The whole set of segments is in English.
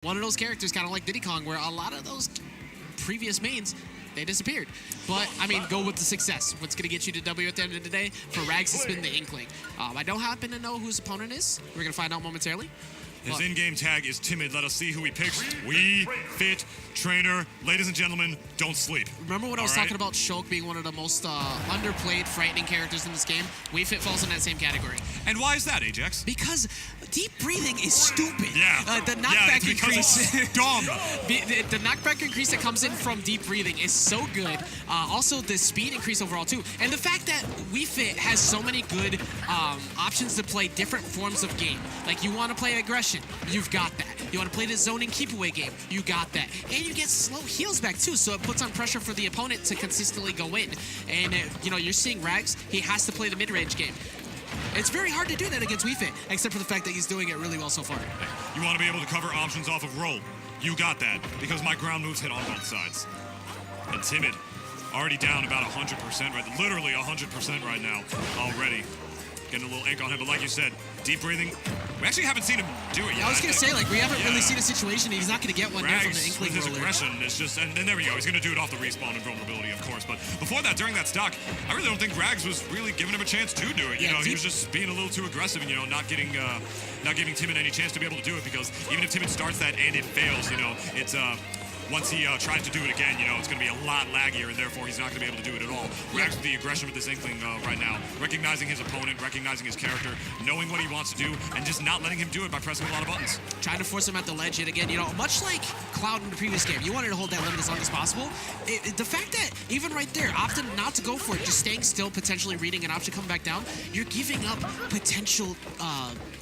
one of those characters, kind of like Diddy Kong, where a lot of those previous mains, they disappeared. But, I mean, go with the success. What's going to get you to W at the end of the day? For Rags, it's been the Inkling. I don't happen to know who his opponent is. We're going to find out momentarily. His in-game tag is timid. Let us see who he picks. We Fit Trainer. Ladies and gentlemen, don't sleep. Remember when I was talking about Shulk being one of the most underplayed, frightening characters in this game? We Fit falls in that same category. And why is that, Ajax? Because deep breathing is stupid. Yeah. The knockback increase. It's dumb. the knockback increase that comes in from deep breathing is so good. Also, the speed increase overall, too. And the fact that We Fit has so many good options to play different forms of game. Like, you want to play aggression, you've got that. You want to play the zoning keep away game, you got that. And you get slow heals back, too, so it puts on pressure for the opponent to consistently go in. And, you know, you're seeing Rags, he has to play the mid-range game. It's very hard to do that against We Fit, except for the fact that he's doing it really well so far. You want to be able to cover options off of roll. You got that, because my ground moves hit on both sides. And Timid, already down about 100%, right? Literally 100% right now already. Getting a little ink on him, but like you said, deep breathing. We actually haven't seen him do it yet. I was going to say, like, we haven't really seen a situation. He's not going to get one there from the Inkling with his roller. aggression, it's just, and there we go. He's going to do it off the respawn and vulnerability, of course. But before that, during that stock, I really don't think Rags was really giving him a chance to do it. You know, he was just being a little too aggressive and, you know, not giving Timid any chance to be able to do it, because even if Timid starts that and it fails, you know, it's once he tries to do it again, you know, it's going to be a lot laggier, and therefore he's not going to be able to do it at all. Rags with the aggression with this Inkling right now, recognizing his opponent, recognizing his character, knowing what he wants to do, and just not letting him do it by pressing a lot of buttons. Trying to force him at the ledge yet again. You know, much like Cloud in the previous game, you wanted to hold that limit as long as possible. The fact that even right there, opting not to go for it, just staying still, potentially reading an option coming back down, you're giving up potential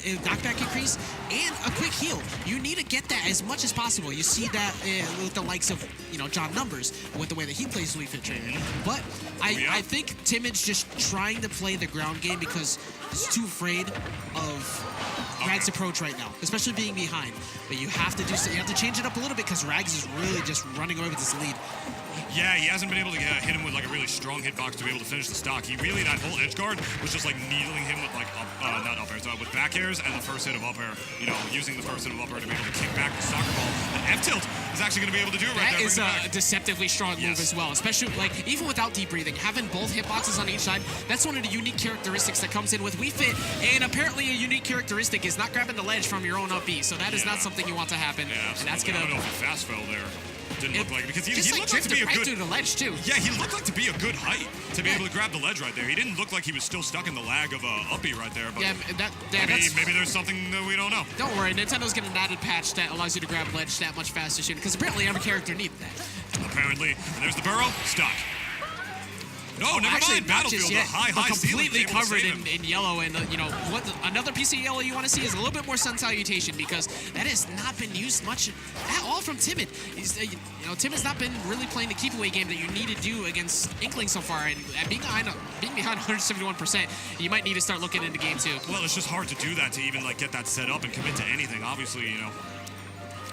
knockback increase and a quick heal. You need to get that as much as possible. You see that with the likes of, you know, John Numbers, with the way that he plays We Fit Trainer. But I think Timid's just trying to play the ground game because he's too afraid of Rags' approach right now, especially being behind. But you have to change it up a little bit, because Rags is really just running away with this lead. Yeah, he hasn't been able to hit him with like a really strong hitbox to be able to finish the stock. He really, that whole edge guard was just like needling him with like not up airs, with back airs and the first hit of up air. You know, using the first hit of up air to be able to kick back the soccer ball. And F tilt is actually going to be able to do it right there. That is a deceptively strong move as well, especially like even without deep breathing, having both hitboxes on each side. That's one of the unique characteristics that comes in with We Fit, and apparently a unique characteristic is not grabbing the ledge from your own up B. So that is not something you want to happen. Yeah, and that's gonna. I don't know if he fast fell there. Didn't look like it, because he looked like to be a right good. Through the ledge too. Yeah, he looked like to be a good height to be able to grab the ledge right there. He didn't look like he was still stuck in the lag of up B right there. But maybe there's something that we don't know. Don't worry, Nintendo's getting an added patch that allows you to grab ledge that much faster soon, because apparently every character needs that. Apparently, and there's the burrow. Stock. No, never actually, mind. Battlefield, yet, the high completely ceiling, covered in yellow, and you know what? Another piece of yellow you want to see is a little bit more sun salutation, because that has not been used much at all from Timid. You know, Timid's not been really playing the keep away game that you need to do against Inkling so far, and being behind 171%, you might need to start looking into game two. Well, it's just hard to do that, to even like get that set up and commit to anything. Obviously, you know,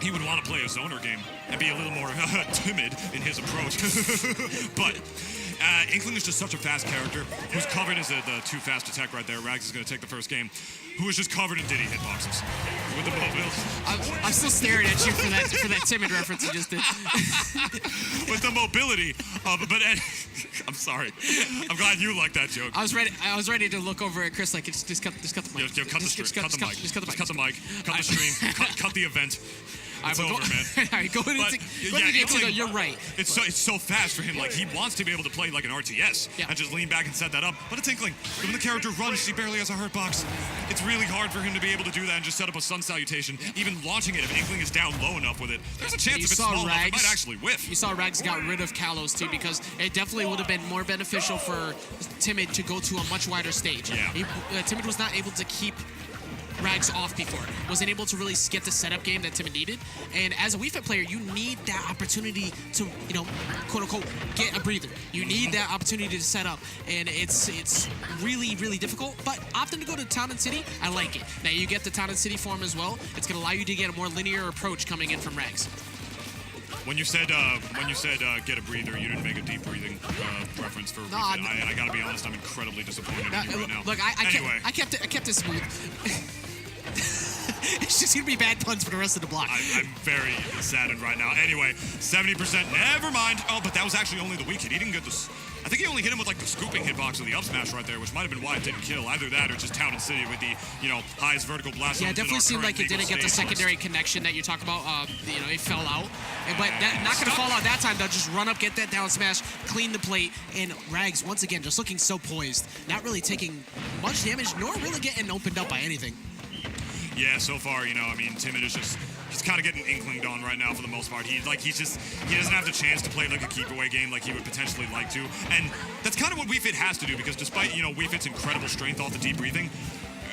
he would want to play a zoner game and be a little more timid in his approach. But Inkling is just such a fast character who's covered as the too fast attack right there. Rags is going to take the first game. Who is just covered in Diddy hitboxes with the mobiles. I'm still staring at you for that Timid reference you just did. With the mobility of, but I'm sorry. I'm glad you like that joke. I was ready to look over at Chris like just cut the mic. Cut the stream. Cut the mic. Just cut the mic. Cut the mic. Cut the stream. Cut the event. It's over, man. All right, go into game two, you're right. It's so fast for him. Like, he wants to be able to play like an RTS and just lean back and set that up. But it's Inkling. When the character runs, he barely has a hurt box. It's really hard for him to be able to do that and just set up a sun salutation. Even launching it, if Inkling is down low enough with it, there's a chance if it's small enough, it might actually whiff. You saw Rags got rid of Kalos too, because it definitely would have been more beneficial for Timid to go to a much wider stage. Yeah. Timid was not able to keep Rags off before, wasn't able to really get the setup game that Timid needed. And as a Wii Fit player, you need that opportunity to, you know, quote unquote, get a breather. You need that opportunity to set up, and it's really, really difficult. But opting to go to Town and City, I like it. Now you get the Town and City form as well. It's going to allow you to get a more linear approach coming in from Rags. When you said get a breather, you didn't make a deep breathing reference for. No, I gotta be honest, I'm incredibly disappointed in you right now. Look, I kept it smooth. It's just going to be bad puns for the rest of the block. I'm very saddened right now. Anyway, 70%. Never mind. Oh, but that was actually only the weak hit. He didn't get this. I think he only hit him with like the scooping hitbox of the up smash right there, which might have been why it didn't kill. Either that or just Town and City with the, highest vertical blast. Yeah, it zones in definitely our seemed current like it didn't legal get the stage secondary list. connection that you talk about. It fell out. But not going to fall out that time, though. Just run up, get that down smash, clean the plate, and Rags, once again, just looking so poised. Not really taking much damage, nor really getting opened up by anything. Yeah, so far, Timid is just he's kind of getting Inklinged on right now for the most part. He doesn't have the chance to play like a keep away game like he would potentially like to, and that's kind of what Wii Fit has to do because despite Wii Fit's incredible strength off the deep breathing,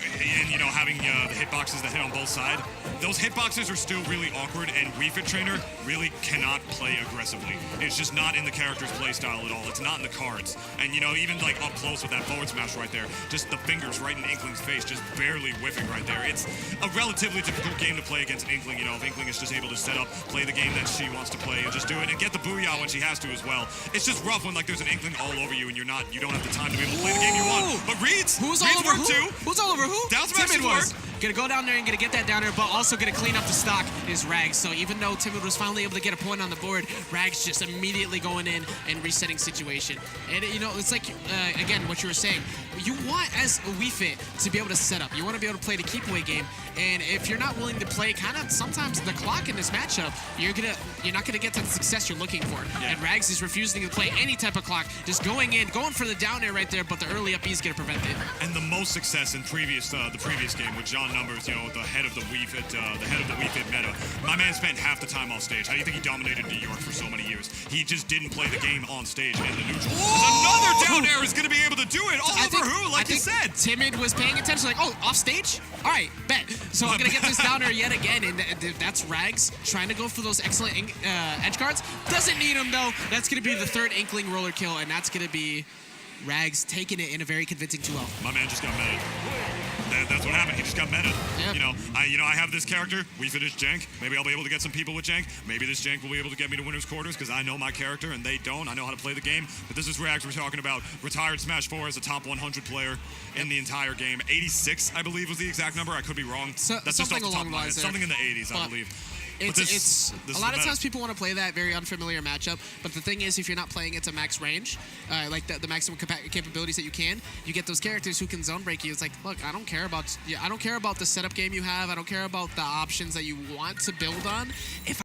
and having the hitboxes that hit on both sides, those hitboxes are still really awkward, and Wii Fit Trainer really cannot play aggressively. It's just not in the character's play style at all. It's not in the cards. And even like up close with that forward smash right there, just the fingers right in Inkling's face, just barely whiffing right there. It's a relatively difficult game to play against Inkling. If Inkling is just able to set up, play the game that she wants to play, and just do it, and get the booyah when she has to as well. It's just rough when like there's an Inkling all over you and you don't have the time to be able to play the game you want. But Reed's Who's all over work who? too. Who's all over who? Down smash Timid was. Gonna go down there and gonna get that down there, but also gonna clean up the stock is Rags. So even though Timid was finally able to get a point on the board, Rags just immediately going in and resetting situation. And it's like again what you were saying. You want as a Wii Fit to be able to set up. You want to be able to play the keep away game. And if you're not willing to play kind of sometimes the clock in this matchup, you're not gonna get the success you're looking for. Yeah. And Rags is refusing to play any type of clock, just going for the down air right there, but the early up B is gonna prevent it. And the most success in the previous game with John Numbers, the head of the Wii Fit meta. My man spent half the time off stage. How do you think he dominated New York for so many years? He just didn't play the game on stage in the neutral. Another down air is going to be able to do it all over who, like you said. Timid was paying attention, like, oh, off stage? All right, bet. So I'm going to get this down air yet again, and that's Rags trying to go for those excellent edge guards. Doesn't need them, though. That's going to be the third Inkling roller kill, and that's going to be Rags taking it in a very convincing 2-0. My man just got meta. That's what happened. He just got meta. Yep. I have this character. Wii Fit is jank. Maybe I'll be able to get some people with jank. Maybe this jank will be able to get me to winner's quarters because I know my character and they don't. I know how to play the game. But this is Rags we're talking about. Retired Smash 4 as a top 100 player in the entire game. 86, I believe, was the exact number. I could be wrong. That's just off the top of my head. Something in the 80s, I believe. It's a lot of times people want to play that very unfamiliar matchup, but the thing is, if you're not playing it to max range, like the maximum capabilities that you can, you get those characters who can zone break you. It's like, look, I don't care about the setup game you have. I don't care about the options that you want to build on. If